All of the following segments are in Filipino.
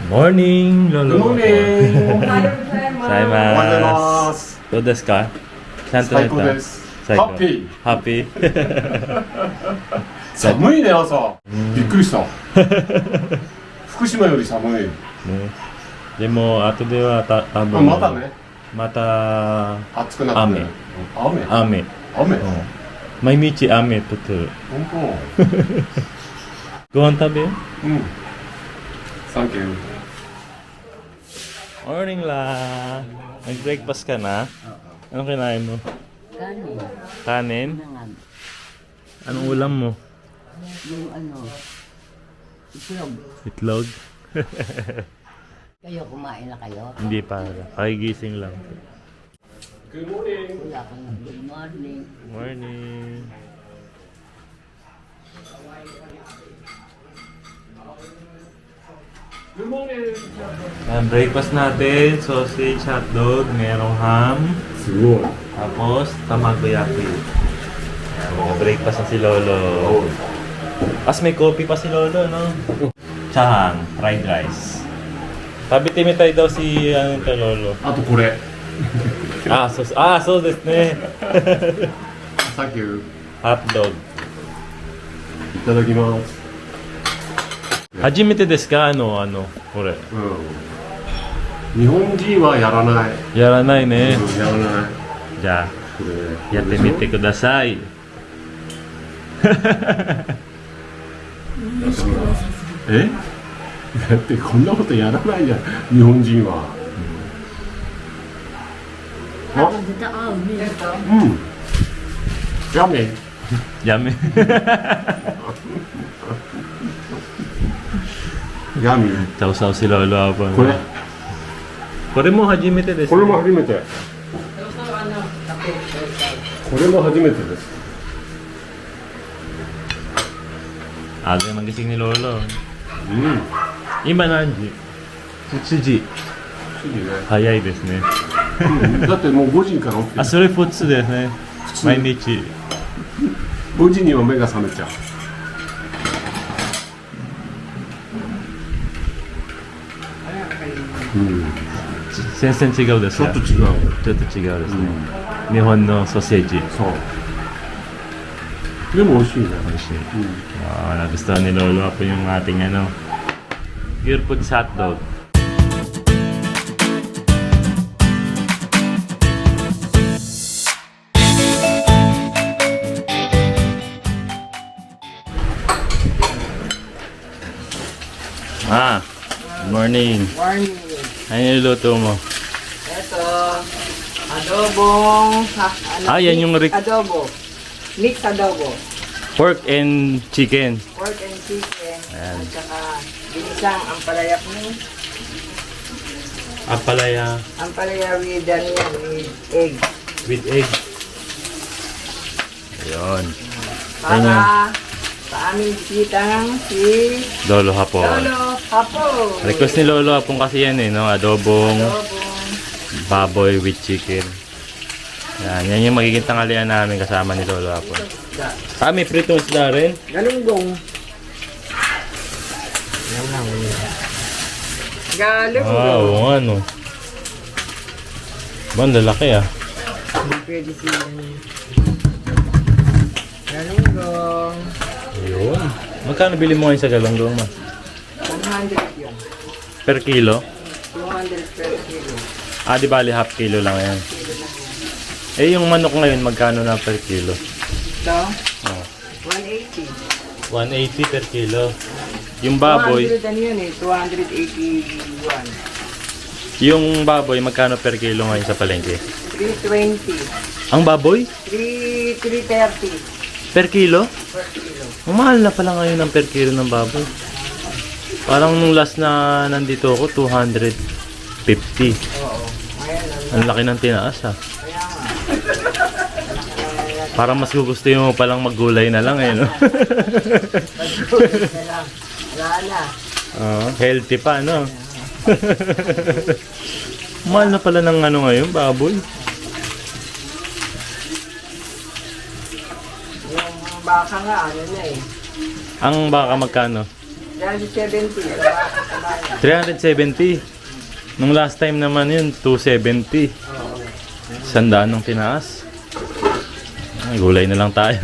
Morning, Lolo. Good morning. さいまおはようございーます。す。どうですか？ちゃんと寝最高た？です。最高。ハッピー。ハッピー。寒いね朝。びっくりした。福島より寒い。ね、でも後では多分またね。また暑くなってね。雨。雨。雨。毎日雨降ってる。本ご飯食べよう。当。うん。サンキュー。 Morning la. Nag-breakfast ka na? Anong kinain mo? Kanin. Kanin? Nangan. Anong ulam mo? Yung ano, itlog. Itlog? Kayo, kumain na kayo? Hindi pa. Pakigising lang. Good morning. Wala ka na. Good morning. Morning. Good morning. Breakfast natin, sausage, hotdog, merong ham, すごい。 tapos tamagoyaki. Ayan, breakfast na si Lolo. As may coffee pa si Lolo, no? Chahang, fried rice. Tabitimitay daw si ano ito, Lolo. あとこれ。そうですね。サンキュー。 Hotdog. いただきます。初めてですか？これ。日本人はやらない。やらないね。やらない。じゃあ、これやってみてください。え？だってこんなことやらないじゃん。日本人は。あ、うん。やめ。やめ。やめ。 Sausaw si Lolo Apon. これ。これも初めてです。これも初めて。これも初めてです。Aga yung magising ni Lolo. うん。今何時 ?7 時。不思議ね。早いですね。うんだってもう5時から起きてあ、それ普通ですね。通毎日。 5時には目が覚めちゃう。うん。全然違うですか？ちょっと違う。ちょっと違うですね。日本のソーセージ。そう。でも美味しいね。美味しい。うん。Nagustuhan ni Lolo Apon yung ating pure food hotdog. Good morning. Morning. Ano yung luto mo? Ito, adobong, Yan yung adobo. Mix adobo. pork and chicken. Pork and chicken. Ayan. At saka ginisang ampalaya mo. Apalaya Ampalaya with, with egg. with egg. Ayun. Para sa aming sitang si Lolo Hapon. Lolo Hapo. Request ni Lolo Hapon kasi yan no? Adobong Adobong. baboy with chicken. Yan yung magiging tanghalian namin kasama ni Lolo Hapon. May pritong isda rin. Galunggong. Yan lang. Galunggong. Wow, ano. Ang lalaki Pwede sila. Galunggong. Ayun. Magkano bili mo ngayon sa galunggong mo? 100 yun. Per kilo? 200 per kilo. Di bali half kilo lang yan. Yung manok ngayon magkano na per kilo? Ito, Oh. 180. 180 per kilo. Yung baboy, 200 ano yun eh, 281. yung baboy magkano per kilo ngayon sa palengke? 320. Ang baboy? 330 Per kilo? per kilo. Ang mahal na pala ngayon ang per kilo ng baboy. Parang nung last na nandito ako, 250. Oo. Ngayon, Ang laki ng tinaas kaya nga. Parang mas gusto mo palang maggulay na lang no? Wala lang. Wala na. Healthy pa, no? Mahal na pala ng ngayon, baboy. Yung baka nga, ano na eh. Ang baka magkano? 370. 370. Nung last time naman yun, 270. Sandaan ng tinaas. Ay, gulay na lang tayo.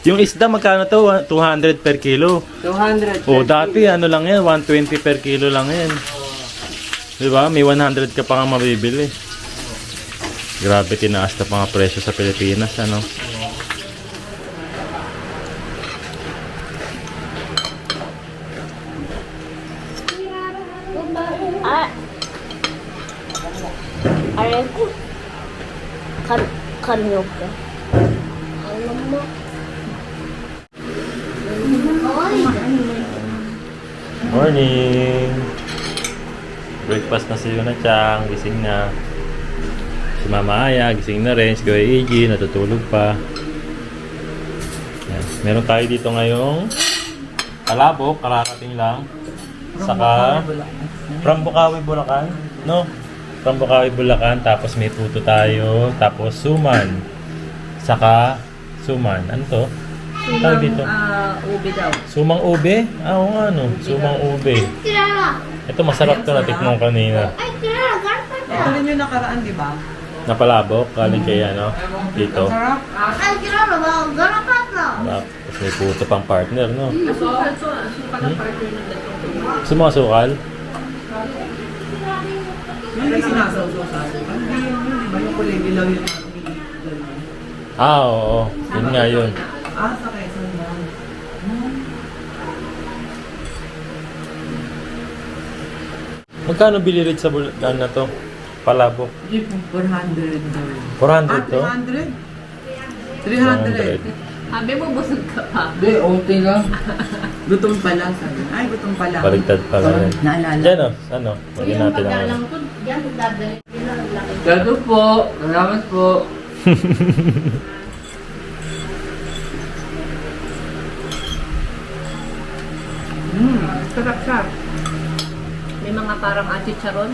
Yung isda, magkano to? 200 per kilo. 200. O, dati ano lang yan, 120 per kilo lang yan. Diba? May 100 ka pa nga mabibili. Grabe, tinaas na pa nga presyo sa Pilipinas, ano? Aray ko. Kanyo ka. Alam mo. Morning! Breakfast na si Yuna Chang, gising na. Si Mama Aya, gising na rin. Si Kuya Iggy, natutulog pa. Yan. Meron tayo dito ngayong palabok, kararating lang. Saka, from Bukawi, Bulacan. No? From Bukawi, Bulacan. Tapos may puto tayo. Tapos suman. Saka, suman. Ano to? Tawag dito? Ube daw. Sumang ube? Ah, oo nga no. Sumang ube. Kirara. Ito masarap to, natikmong kanina. Ay, kirara. Garpa ka. Ito rin yung nakaraan, di ba? Napalabok, galing kay ano, dito. Sarap. Ay, kirara ba? Garpa ka. Sarap. Tapos may puto pang partner, no? Sumasukal? Hindi sinasawsaw sa akin. Hindi yun, di ba? Yung kulay dilaw yung Ah, oo. Yun nga yun. sa Quezon mo. Magkano bilirid sa bulan na to? Palabok. 400. 400 to? 300? 300. Sabi mo, busog ka pa. Hindi, okay lang. Gutom pala. Sabi. Ay, gutom pala. Baligtad pala rin. Naalala. Diyan o, ano? Lagyan natin ang ano. ko, yan, dadalhin nila. Dado po. Salamat po. Sarap siya. May mga parang achicharon.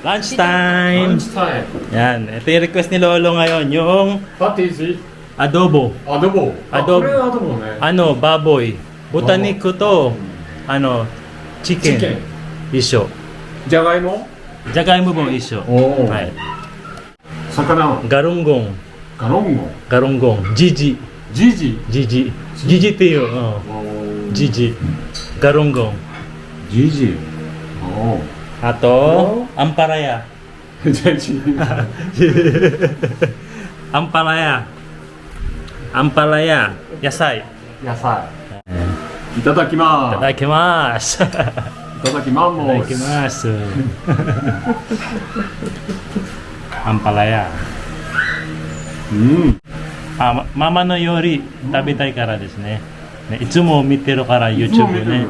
Lunchtime! Lunchtime. Yan. Ito yung request ni Lolo ngayon. Yung What is it? adobo. Adobo. Adobo. これアドボね。 Ano, baboy. Botaniko to. Ano, chicken. Chicken. Isyo. じゃがいも Jagaimo mo isyo. おお。 Right. 魚。 Garunggong. ガロンゴ。 Garunggong. Jiji. ジジ。 Jiji. Jijiっていう。うん。Jiji. Garunggong. ジジ。おお。 Ato, ampalaya. ジジ。 Ampalaya. Ampalaya. Yasai. 野菜。いただきます。 Itadakimasu. いただきます。 Itadakimasu. Ampalaya. うん。 Ah, mama no yori tabitai kara desu ne. Ne, itsumo miteru kara YouTube ne.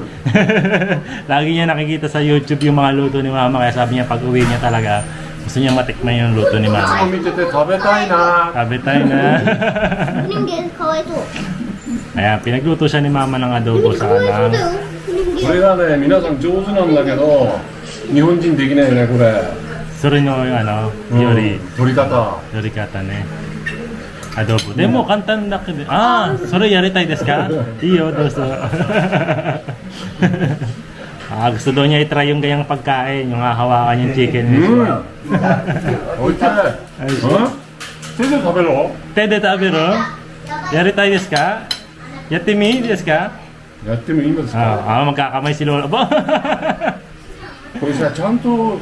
Lagi niya nakikita sa YouTube yung mga luto ni mama kaya sabi niya pag uwi niya talaga gusto niya matikman yung luto ni いつも mama. 見てて食べたいな。 Tabitai na. 人間かわいそう Ayan, pinagluto siya ni mama ng adobo sa かわいそう kanang. だよ人これがね、皆さん上手なんだけど、日本人できないね、これ。 Suri no yung ano, うん yori. 取り方。 Yori kata ne. Adobo. Demo, kantan da kebe. Ah, sore yaritai desu ka? Iyo, doso. Ah, gusto daw niya i-try yung gayang pagkain, yung hahawakan yung chicken. うん。おいしい。うん？手で食べろ。 Tede tabiro? Yaritai desu ka? Yattemi desu ka? やってもいいんですか。 Magkakamay si Lola. Aba! これさ、ちゃんと。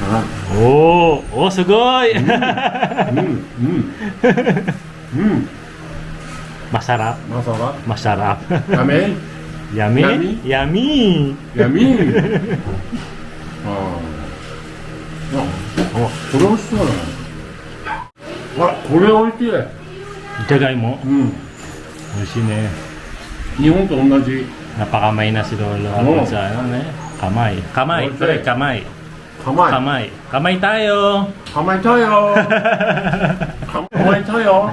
あ、 Oh, oh, sugoi! うん、うん。うん。 Masarap. まさか。 Masarap. やめ。 Yummy? Yummy! やみ。ああ。あ、これ美味しそうだね。あ、これ美味しい。 Jagaimo. うん。 Oishi ne. 日本と同じ。 Napakamay na si Lolo. Abot sa ano ne? Kamay. Kamay. Okay. Correct, kamay. 甘い。 Kamay. Kamay tayo! 甘いたよ。甘いたよ。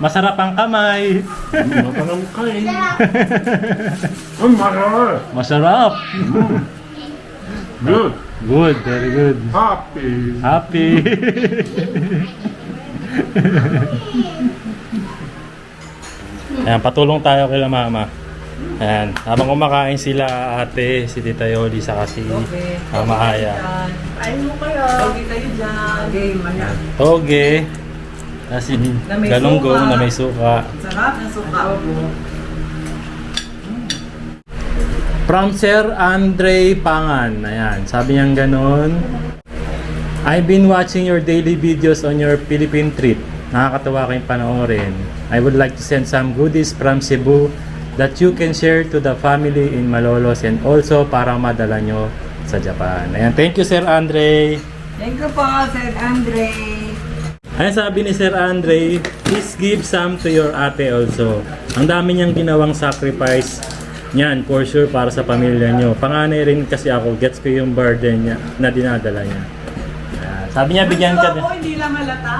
Masarap ang kamay! また何回。うん、まだ。 Masarap! グッ。 Good, very good. ハッピー。 Happy! Ayan, patulong tayo kay mama. Ayan, habang kumakain sila ate, si Tita Yoli, saka si Mama Aya. Kain mo kayo. Okay kayo dyan. Game, ayan. Toge. Si Na may galunggong suka. na may suka. Sarap ng suka. From Sir Andre Pangan. Ayan, sabi niyang ganon. I've been watching your daily videos on your Philippine trip. Nakakatawa kayong panoorin. I would like to send some goodies from Cebu that you can share to the family in Malolos and also para madala nyo sa Japan. Ayan, thank you Sir Andre. Thank you po, Sir Andre. Ayan, sabi ni Sir Andre, please give some to your ate also. Ang dami niyang ginawang sacrifice niyan, for sure, para sa pamilya niyo. Panganay rin kasi ako, gets ko yung burden niya na dinadala niya. Ayan, sabi niya, bigyan ka Gusto ako, hindi lang halata.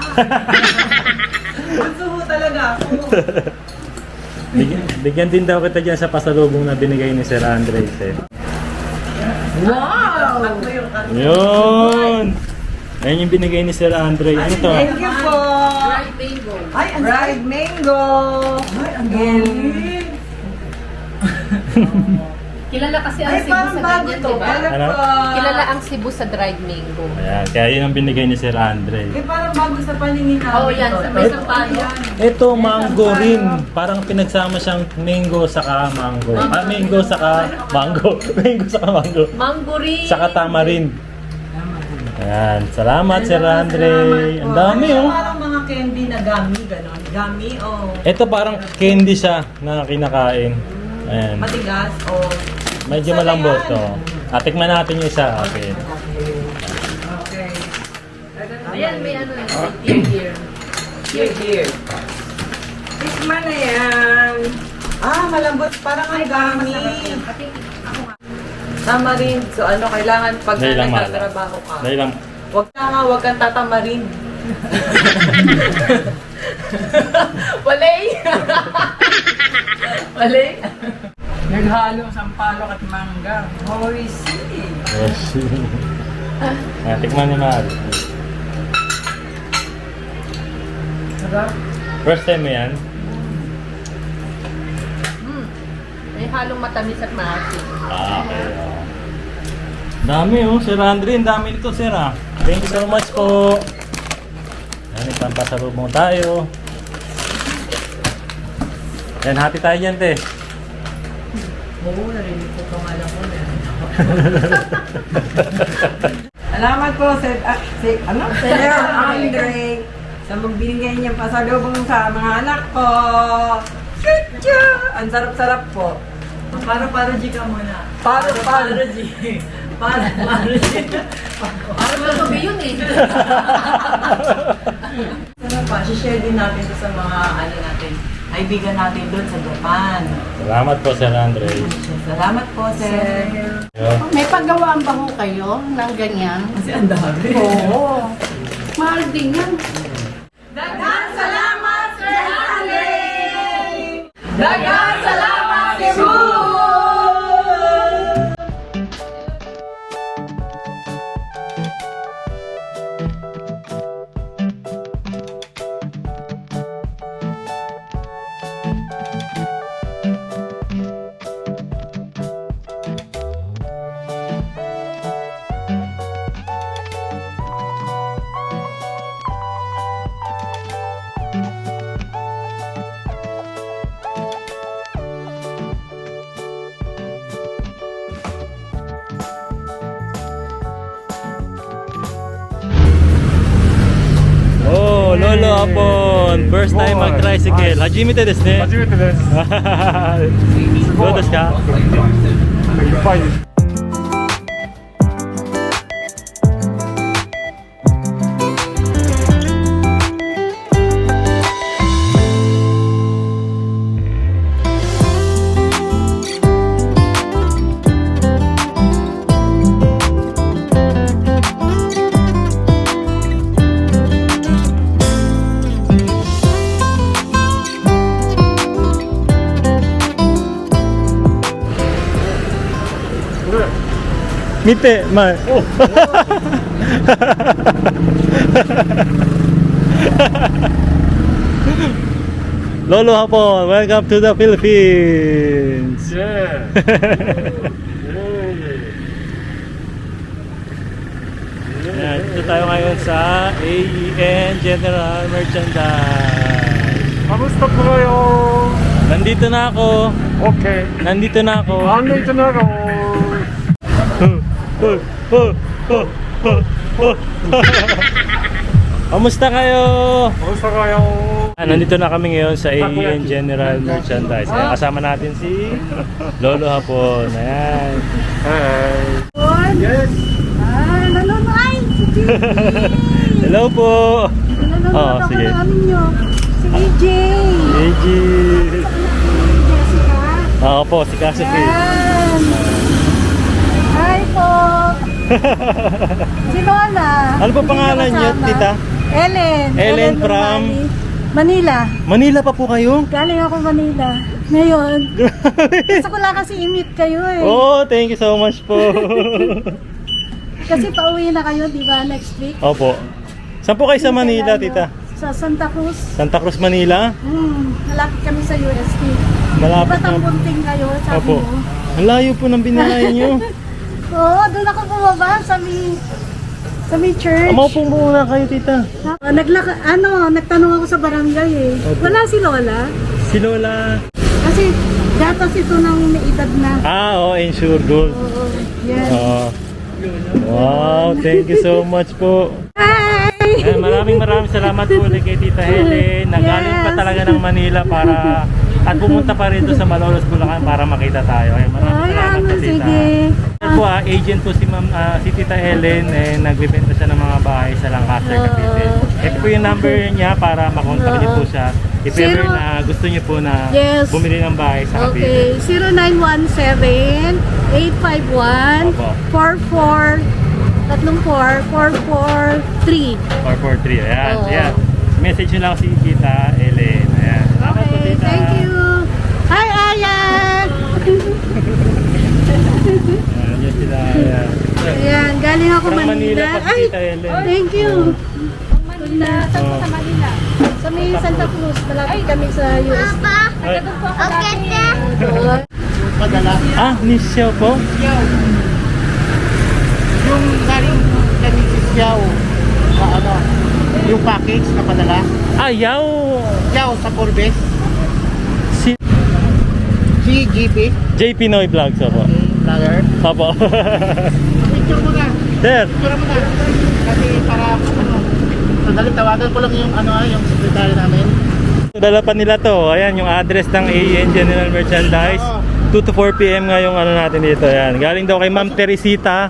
Gusto mo talaga ako. Bigyan din daw kita dyan sa pasalubong na binigay ni Sir Andre. Wow! Ako yung Yun! Ayan yung binigay ni Sir Andre. Ano to? Thank you po. Dried mango. Ay, ang dried mango. Ay, ang galing. Kilala kasi ang Ay, Cebu parang sa bago ganyan, to. di ba? Ano Ano? po? Kilala ang Cebu sa dried mango. Ayan, kaya yun ang binigay ni Sir Andre. Eh, parang bago sa paningin namin. Oo, yan, to. sa may sampalo. Ito, mango rin. Parang pinagsama siyang mango saka mango. Ah, mango saka mango. Mango saka mango. Mango rin. Saka tamarind. Ayan, salamat Sir Andre. Ang dami Ano, oh. parang mga candy na gummy, gano'n. Gummy o Ito parang candy siya na kinakain. Ayan. matigas o... Medyo malambot to. Tikman natin yung isa. Okay. Okay. Ayan, may ano yun. Here. Here. Tikman na yan. Ah, malambot. Parang ang gummy. Tamarin. So ano, kailangan pag Dahil lang mahal. nagtatrabaho ka. Dahil lang. Huwag kang tatamarin. Walay! Walay! Naghalo sampalok at mangga. Holy see! Ayan, tikman ni Mahal. Sarap. First time mo yan? May halong matamis at maasim. Okay. Dami oh, Sir Andre. Ang dami nito, Sir ah. Thank you so much po. Yan, ipampasalubong tayo. Yan, hati tayo dyan, te. Oo, narinig ko pangalan ko na. Salamat po, Sir Andre, sa magbinigay niya pasalubong sa mga anak ko. Chuchu! Ang sarap-sarap po. Paro-paro G ka muna. Paro-paro G. Paro-paro G. Parang magabi yun eh. Ano pa, share din natin ito sa mga natin, kaibigan natin doon sa Japan. Salamat po, Sir Andre. Salamat po, Sir. Yo. May paggawaan ba ho kayo ng ganyan? Kasi ang dami. Oo. Mahal din yan. Daghang salamat, Sir Andre! Daghang salamat, Cebu! Oh, Lolo Apon. First time mag-tricycle. Hajimite desu ne. 初めてです。どうですか? いっぱいです。 見て、前。Lolo Hapon, welcome to the Philippines. Yeah. Ayan, dito tayo ngayon sa AEN General Merchandise. Kamusta po kayo? Nandito na ako. Okay. Nandito na ako. Andito na ako. Kamusta kayo? Kamusta kayo? Nandito na kami ngayon sa AEN General Merchandise. Ayan, kasama natin si Lolo Hapon. Ayan. Hi. Yes. Hello po. Oh, sige. Si EJ. AG. Jessica. Oo po, si Kasofi. Yan. Hi po. Si Lola. Ano pa pangalan niyo, tita? Ellen. Ellen from? Manila. Manila pa po kayo? Galing ako Manila. Ngayon. Gusto ko lang kasi i-meet kayo eh. Oh, thank you so much po. Kasi pauwi na kayo, di ba, next week? Opo. Saan po kayo sa Manila, tita? Sa Santa Cruz. Santa Cruz, Manila? Malapit kami sa UST. Malapit Ba't ang na. bunting kayo, sabi Opo. mo? Ang layo po ng binahay niyo. Oo, doon ako bumaba sa may church. Amaw po muna kayo, tita. Nagtanong ako sa barangay eh. Opo. Wala si Lola. Si Lola. Kasi gatas ito ng may edad na. Ensure Gold. Oo, yan. Oo. Wow, thank you so much po. Hi! Maraming salamat po ulit kay Tita Helen. Nagaling pa talaga ng Manila para at pumunta pa rin doon sa Malolos, Bulacan para makita tayo. Ay, maraming salamat po, Tita. Sige. Yan po, agent po si Tita Helen, nagbibenta siya ng mga bahay sa Lancaster, Cavite. Ito po yung number niya para makontak niyo po siya. If ever na gusto niyo po na Yes. bumili ng bahay sa Okay, Cavite. 443. 0917-851-443. Ayan, Oo. ayan. Message nyo lang si Tita Helen. Ayan. Salamat po, Okay, Tita. thank you. Hi, Ayan! Ayan, yan sila. Ayan. Ayan, galing ako From Manila. Manila pa si Ay, Tita Helen. thank you. Manila. Saan Oh. sa Manila? Sa may Santa Cruz. Malapit kami sa US. Papa, Ay. okay na. Ni Xiao po? Yung galing kami si Xiao na ano, yung package na padala, Yaw! Xiao sa Forbes, Si si GP, JP Noy Vlogs, opo. vlogger. Opo. Picture mo na, Sir, picture mo na. Kasi para ano, sandali tawagan ko lang yung yung secretary namin. dala pa nila to. Ayan, yung address ng AEN General Merchandise. 2 to 4 p.m. nga yung natin dito. Ayan. Galing daw kay Ma'am Teresita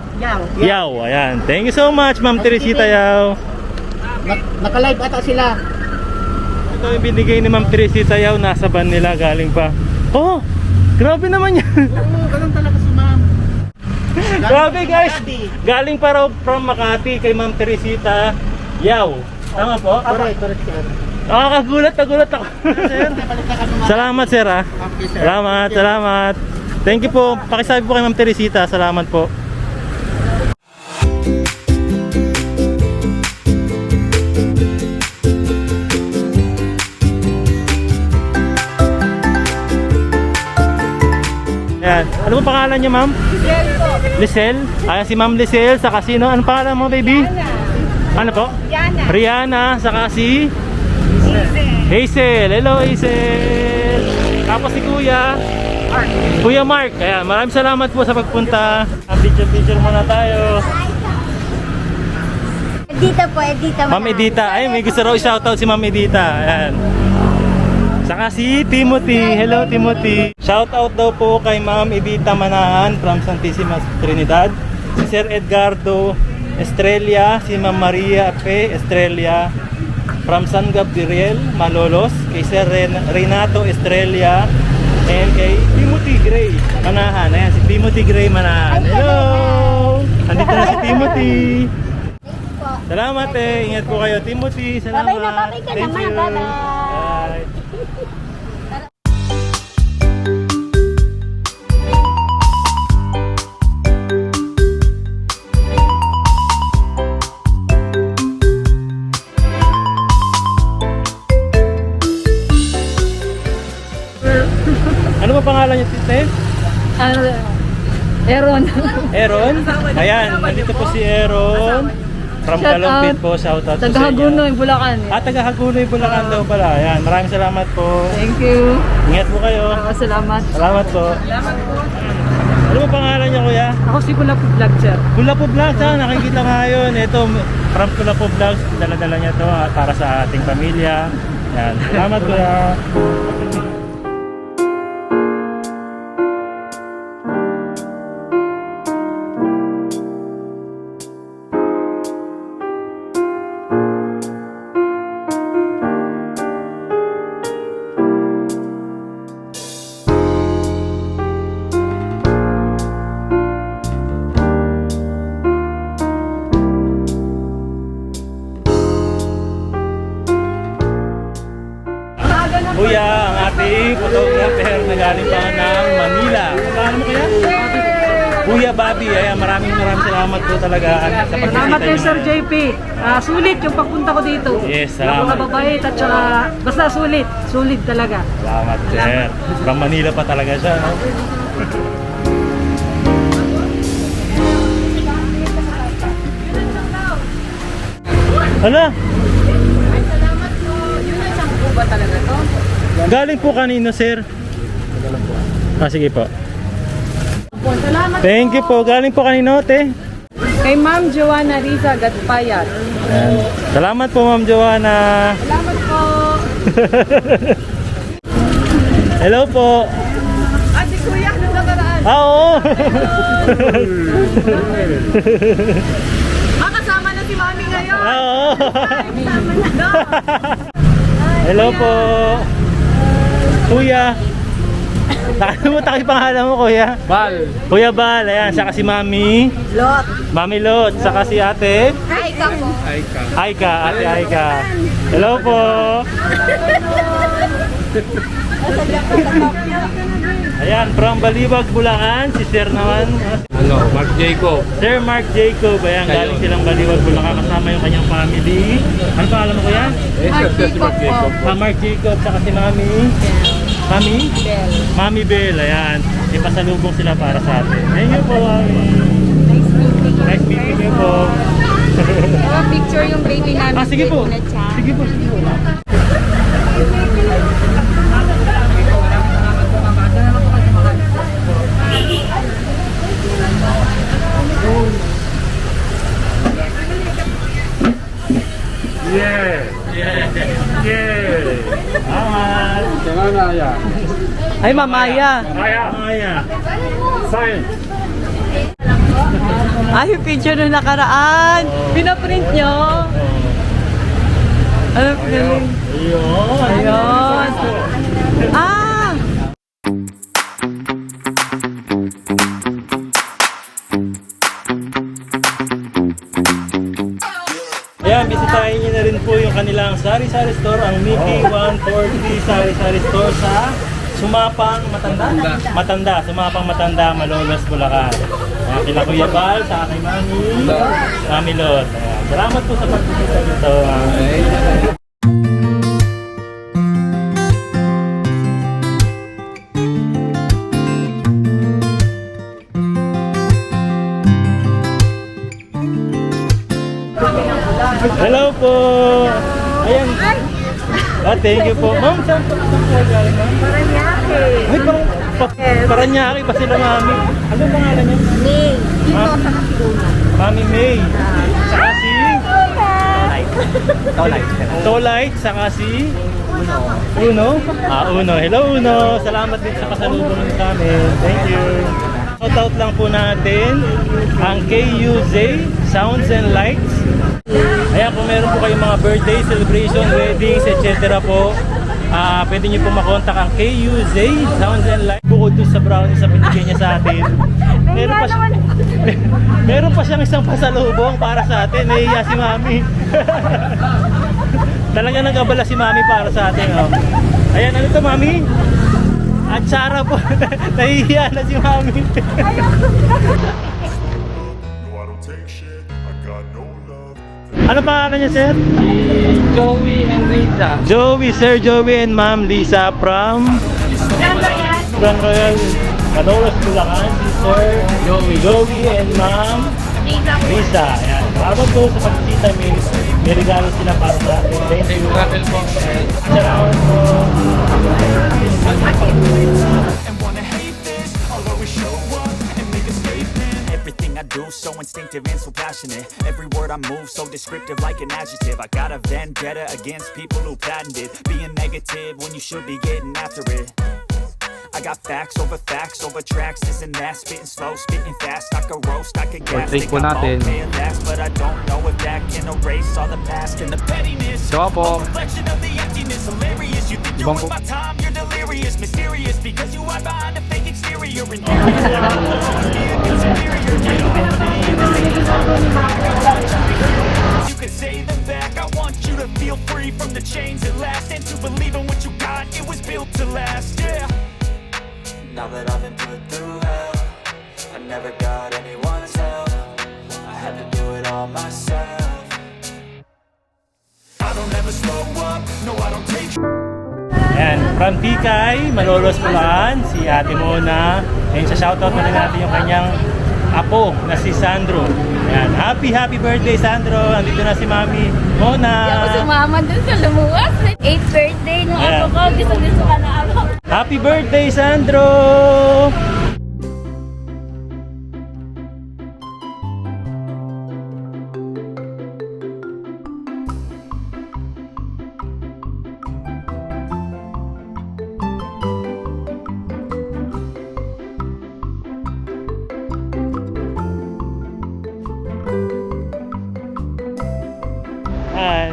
Yaw. Ayan. Thank you so much, Ma'am Teresita Yaw. Naka-live ata sila. Ito yung binigay ni Ma'am Teresita Yaw. Nasa van nila. Galing pa. Oh! Grabe naman yan. Oo, ganun talaga si ma'am. Grabe guys. Galing pa raw from Makati kay Ma'am Teresita Yaw. Tama po? Correct, sir. Nagulat ako. Sir, napalit na kami mga. Salamat, sir. Okay, sir. Salamat. Thank you po. Pakisabi po kay Ma'am Teresita. Salamat po. Ayan. Ano po pangalan niyo, ma'am? Lisel. Ayan si Ma'am Lisel sa casino. Ano pangalan mo, baby? Ano po? Rihanna. Saka si? Hazel. Hello, Hazel. Tapos si Kuya Mark. Ayan, maraming salamat po sa pagpunta. Picture muna tayo. Edita po, Edita. Ma'am Edita. Ay, may gusto raw shoutout si Ma'am Edita. Ayan. Saka si Timothy. Hello, Timothy. Shoutout daw po kay Ma'am Edita Manahan from Santissima Trinidad. Si Sir Edgardo Estrella. Si Ma'am Maria P. Estrella from San Gabriel, Malolos. Kay Sir Renato Estrella. And kay Timothy Gray Manahan. Ayan, si Timothy Gray Manahan. Hello! Andito na si Timothy. Salamat Ingat po kayo, Timothy. Salamat. Babay ka Thank naman. you. Bye-bye. Bye. pangalan niyo, Tite? Ano, Aaron. Aaron? Ayan, nandito po si Aaron. From Shout Kalumpit out. po, shout out po sa Tagahagunoy, inyo. Bulacan. Taga Hagunoy, Bulacan daw pala. Ayan, maraming salamat po. Thank you. Ingat po kayo. Salamat. Salamat po. Ano po pangalan niyo, kuya? Ako si Bulacan Vlog, sir. Kulapo Vlogs, ha? Nakikita nga yun. Ito, from Kulapo Vlogs, dala-dala niya to para sa ating pamilya. Yan. Salamat, kuya. Kuya, ang ating photographer na galing pa ng Manila. Paano mo kuya? Kuya Bobby, ayan, maraming salamat po talaga sa pagbisita Salamat kay niyo. Sir JP. Sulit yung pagpunta ko dito. Yes, salamat. Napakababait at saka basta sulit. Sulit talaga. Salamat, sir. From Manila pa talaga siya, no? Hala, Salamat po. Yun ang sangko ba talaga to? galing po kanino, sir? Sige po. Salamat Thank you po. Galing po kanino, te? kay Ma'am Joanna Riza Gatpayat. Ayan. Salamat po, Ma'am Joanna. Salamat po. Hello po. Ate Kuya, nung nakaraan. Oo. Kasama na si Mami ngayon. Oo. Hello po. Kuya. Nakalimutan ko yung pangalan mo, kuya. Bal! Kuya Bal, ayan, saka si Mami. Lot. Mami Lot, saka si ate. Hi, Kapo. Aika, ate Aika. Hello po. Ayan, from Baliwag, Bulacan, si Sir naman. Ano, Mark Jacob. Sir Mark Jacob, ayan, galing silang Baliwag, Bulacan, kasama yung kanyang family. Ano pangalan mo, kuya? Si Mark Jacob. Mark Jacob, saka si Mami. Mami? Bell. Mami Bell, ayan. Ipasalubong sila para sa atin. Thank you po, Mami. Nice meeting you po. Picture yung baby namin. Sige po. Sige po, sige po. Yeah! Yeah! Salamat. Kailangan na yan. Ay, Mamaya. Maya. Sign! Ay, picture nung nakaraan. Pinaprint nyo. Ano pinaprint? Ayun. Ayun. Ah! Ayan, bisitahin niyo na rin po yung kanilang sari-sari store, ang Mickey 140 sari-sari store sa Sumapang Matanda, Sumapang Matanda, Malolos, Bulacan. Ayan, kila Kuya Bal, sa aking Mami Lot. Ayan, salamat po sa pagbisita dito. Hello po. Ayan. Thank you po. Ma'am, saan po galing, ma'am? Paranaque. Ay, Paranaque pa sila, Mami. Anong pangalan niya? May. Mami May. Saka si? Tolite. Saka si? Uno. Uno. Hello, Uno. Salamat din sa pasalubong niyo sa amin. Thank you. Shoutout lang po natin ang KUZ Sounds and Lights. Ayan, kung meron po kayong mga birthday, celebration, weddings, etc. po, pwede nyo po makontak ang KUZ Sounds and Lights. Bukod doon sa brownies na binigyan niya sa atin, meron pa siyang isang pasalubong para sa atin. Nahihiya si Mami. Talaga nag-abala si Mami para sa atin. Oh. Ayan, ano to, Mami? At Sarah po. Nahihiya na si Mami. No, I don't take shit. I got no love. Ano pangalan niya, sir? Joey and Rita. Joey, Sir Joey and Ma'am Lisa from Grand Royal Malolos Bulacan, si Sir Joey and Ma'am Risa. Ayan. Salamat po sa pagbisita. May regalo sila para sa atin. Thank you. Salamat po. And wanna hate this, I'll always show up and make a statement. Everything I do so instinctive and so passionate. Every word I move so descriptive like an adjective. I got a vendetta against people who patented being negative when you should be getting after it. I got facts over tracks, this and that, spitting slow, spitting fast. I could roast, I could gas, think I'm all paying last, but I don't know if that can erase all the past and the pettiness. A reflection of the emptiness, hilarious. You think you're worth my time, you're delirious, mysterious, because you hide behind a fake exterior. And you can say them back. I want you to feel free from the chains at last, and to believe in what you got. It was built to last. Yeah. Now that I've been put through hell, I never got anyone's help. I had to do it all myself. I don't ever slow up, no I don't take. Ayan, from Tikay, Malolos Bulacan, si Ate Mona. Ayan, sa shoutout na rin natin yung kanyang apo na si Sandro. Ayan, happy birthday Sandro! Andito na si Mami Mona. Ako sumama dun sa lumuwas. 8th birthday nung Ayan. ako ko. Gusto ka na ako. Happy birthday Sandro! Hi.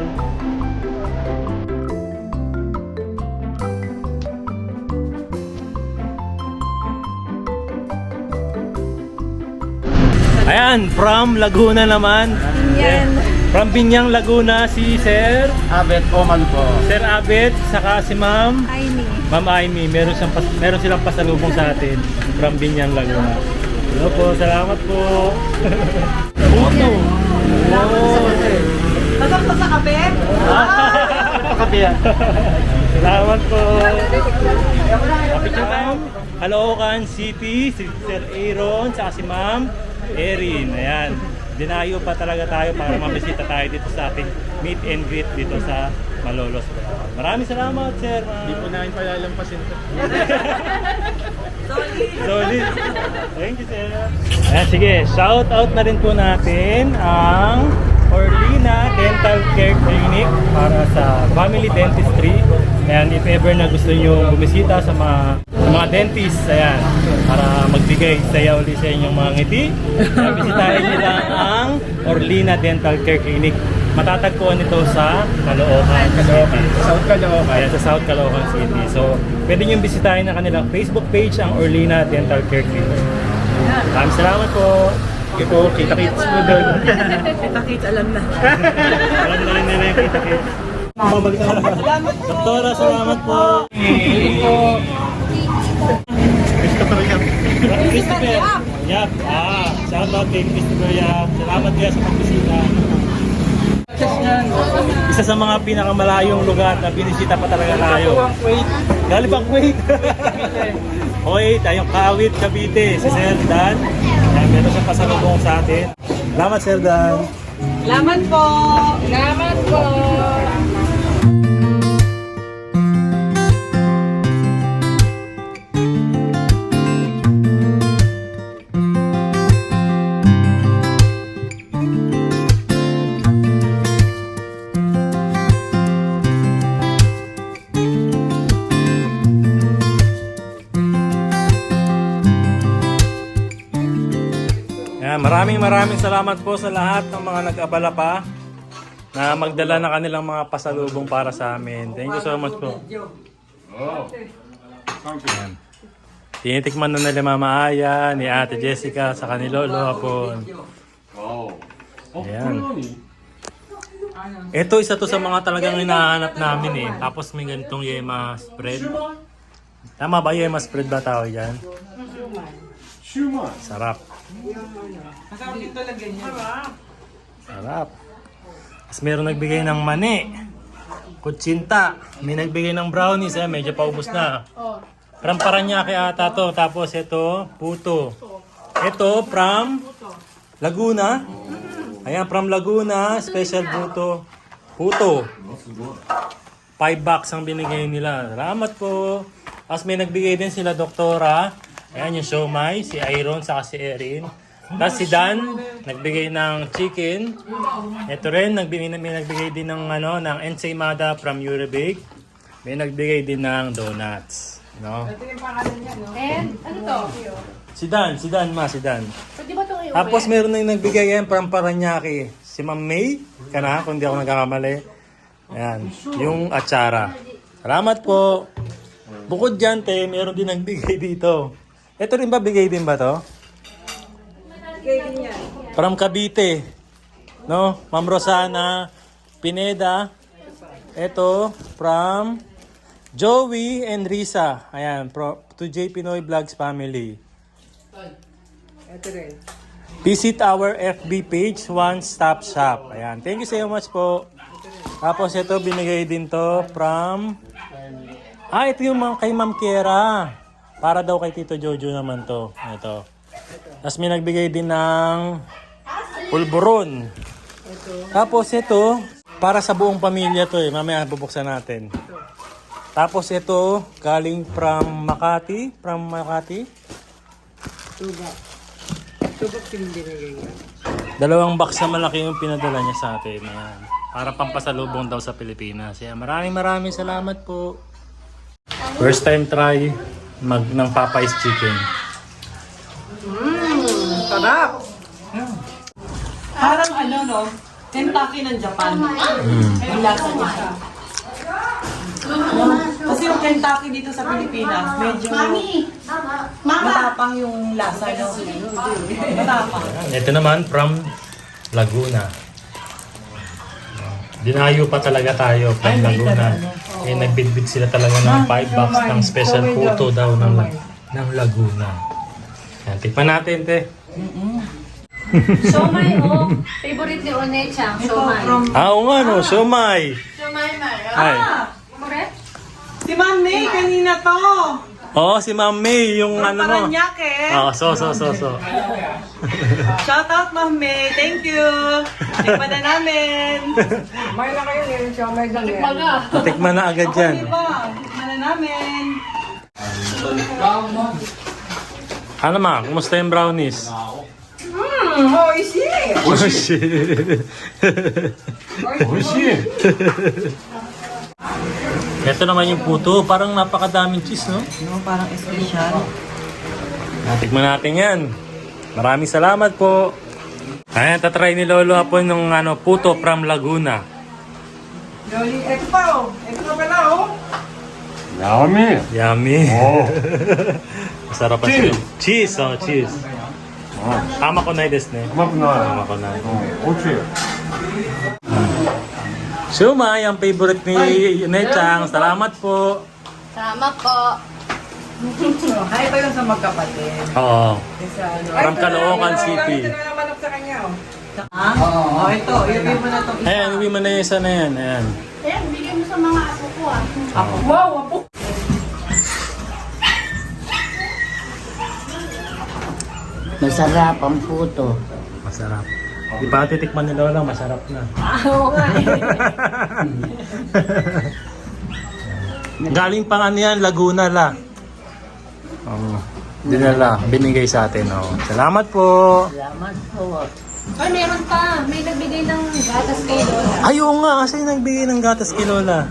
Ayan, from Laguna naman. Yan. From Binyang, Laguna, si Sir Abet Oman po. Sir Abet, saka si Ma'am Aini. Ma'am Amy. Meron silang pasalubong sa atin from Binyang, Laguna. Hello po, salamat po. Puto. Wow. Pasok sa kape? Pakapi yan. Salamat po. Kapit time. Caloocan City, si Sir Aaron, saka si Ma'am Erin. Ayan. Dinayo pa talaga tayo para mabisita tayo dito sa ating meet and greet dito sa Malolos. Maraming salamat, Sir. Hindi po namin palalampasin ito. Solid. Thank you, Sir. Ayan, sige. Shout out na rin po natin ang Orlina Dental Care Clinic para sa family dentistry. Ayan, if ever na gusto nyo bumisita sa mga dentist, ayan, para magbigay saya ulit sa inyong mga ngiti, bisitahin nyo lang ang Orlina Dental Care Clinic. Matatagpuan ito sa Caloocan City. South Caloocan. Ayan, sa South Caloocan City. So, pwede nyo bisitahin ang kanilang Facebook page, ang Orlina Dental Care Clinic. Maraming salamat po. Okay po, kita-kits po doon. Kita-kits, alam na. Alam na rin nila yung kita-kits. Salamat po. Doktora, salamat po. Christopher Yap. Shout out kay Christopher Yap. Salamat kaya sa pagbisita. Isa sa mga pinakamalayong lugar na binisita pa talaga tayo. Galing pang Kuwait. Okay, tayong Kawit, Cavite. Si Sir Dan. Meron siyang pasalubong sa atin. Salamat, Sir Dan. Salamat po. Salamat po. Maraming salamat po sa lahat ng mga nag-abala pa na magdala na kanilang mga pasalubong para sa amin. Thank you so much po. Ayan. Tinitikman na nila Mama Aya, ni Ate Jessica, sa ni Lolo Hapon. Ayan. Ito, isa to sa mga talagang hinahanap namin eh. Tapos may ganitong yema spread. Tama ba? Yema spread ba tawag yan? Sarap. Masarap dito lagyan niya. Sarap. Tapos meron nagbigay ng mani. Kutsinta. May nagbigay ng brownies. Medyo paubos na. From Paranaque ata to. Tapos ito, puto. Ito, from Laguna. Ayan, from Laguna, special puto. Puto. 5 bucks ang binigay nila. Salamat po. Tapos may nagbigay din sila doktora. Ayan yung siomai, si Iron, saka si Erin. Tapos si Dan, nagbigay ng chicken. Ito rin, may nagbigay din ng, ng ensaymada from Eurobake. May nagbigay din ng donuts. No? And, ano to? Si Dan. Pwede ba ito kayo? Tapos meron na yung nagbigay yan from Paranaque. Si Ma'am May, kung di ako nagkakamali. Ayan, yung atsara. Salamat po. Bukod dyan, meron din nagbigay dito. Ito rin ba, bigay din ba to? From Cavite. No? Ma'am Rosana Pineda. Ito, from Joey and Risa. Ayan, to J Pinoy Vlogs family. Ito rin. Visit our FB page, One Stop Shop. Ayan, thank you so much po. Tapos ito, binigay din to from... ito yung kay Ma'am Kiera. Para daw kay Tito Jojo naman to. Ito. Tapos may nagbigay din ng pulburon. Tapos ito, para sa buong pamilya to Mamaya bubuksan natin. Tapos ito, galing from Makati. Tubak yung binigay niya. 2 box na malaki yung pinadala niya sa atin. Ayan. Para pampasalubong daw sa Pilipinas. Ayan, maraming salamat po. First time try ng Popeyes chicken. Sarap! Parang Kentucky ng Japan. Yung lasa niya. Kasi yung Kentucky dito sa Pilipinas, medyo matapang yung lasa. Matapang. Ito naman from Laguna. Dinayo pa talaga tayo from Laguna. Nagbidbid sila talaga ng 5 bucks ng special photo daw ng Laguna. Yan, tikman natin, te. Siomay, favorite ni Onechang, siomay. Oo nga, no, siomay. Siomay, Ay. Correct? Si Ma'am May, kanina to. Oo, si Ma'am May, yung mo. Paranaque. So. Shout out, Ma'am May. Thank you. Tikman na namin. May na kayo yung siomay lang yan. Tikman na agad yan. Tikman na namin. Ano ma, kumusta yung brownies? Oishi! Ito naman yung puto, parang napakadaming cheese, no? Parang espesyal. Tikman natin yan. Maraming salamat po. Ayan, tatry ni Lolo po ng puto from Laguna. Loli, eto pa Ito pa pala Yummy. Yummy. Oh. Masarap pa siya. Cheese, cheese. Tama ko na desu ne. Tama Tama ko na. Okay. Siomai, ang favorite ni Nechang. Salamat po. Salamat po. Hi pa yung sa magkapatid. Oo. Sa From Caloocan City. Ito na manok sa kanya Oo. Ito. Iuwi mo na itong isa. Ayan, uwi mo na yung isa na yan. Ayan. Ayan, bigyan mo sa mga apo ko Apo. Wow, apo. Masarap ang puto. Masarap. Di pa titikman ni Lola, masarap na. Oo nga Galing pang yan, Laguna la. Dinala, binigay sa atin. Salamat po. Salamat po. Ay, meron pa. May nagbigay ng gatas kay Lola. Ay, oo nga, kasi nagbigay ng gatas kay Lola.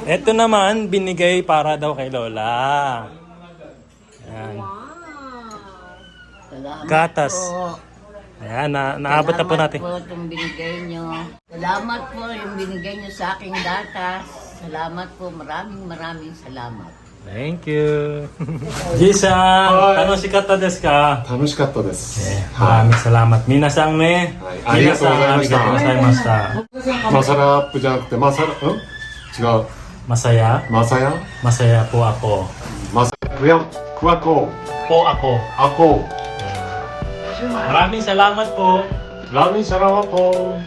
Ito naman, binigay para daw kay Lola. Ayan. Salamat Gatas. po. Ayan, naabot na po natin. Salamat po itong binigay nyo. Salamat po yung binigay nyo sa aking gatas. Salamat po. Maraming salamat. Thank you. Ji-san, tanoshikatta desu ka? 楽しかったです。 Maraming salamat. Minasan ne. ありがとうございました。 Minasan, arigatou マサラアップじゃなくて、マサラ、違う。 Masaya. マサヤ Masaya po ako. マサクワコ Po ako. アコ Maraming salamat po. ラミシャラワポ